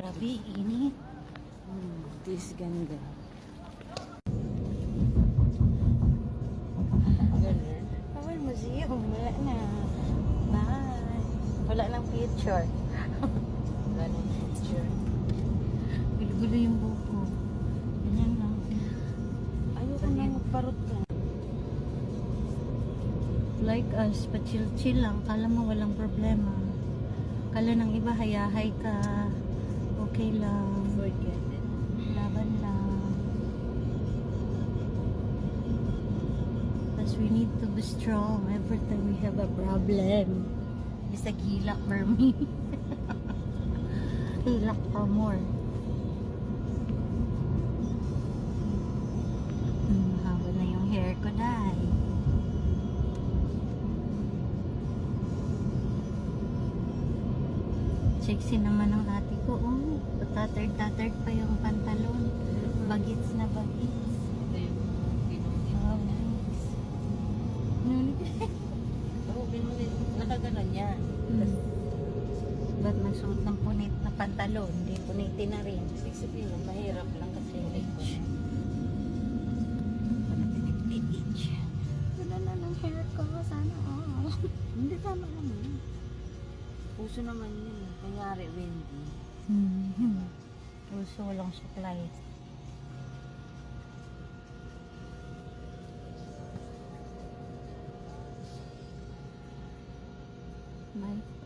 Grabe, init. This ganda. Awal museum. Wala na. Bye. Wala nang picture. Wala nang picture. Gulo-gulo yung buko. Ganyan lang. Ayoko na magparot ka. Like us, pa-chill-chill lang. Kala mo walang problema. Kala ng iba, hayahay ka. Okay lang. Forget it. Laban lang. Because we need to be strong every time we have a problem. Bisag hilak for me. Hilak for more. Haba na yung hair ko dahil. Sexy naman ang ate ko. Oh, tatard-tatard pa yung pantalon. Bagits na bagits. Ito yung pinunit. Oh, nice. Oo, pinunit. Nakaganon yan. Ba't magsuot ng punit na pantalon? Hindi punitin na rin. Ibig sabihin, mahirap lang kasi yung ito. Pinag-pinag-pinag. Wala na ng hair ko. Sana all. Hindi, tama naman. Puso naman yun. Kanyari, windy. Puso walang supply. Bye.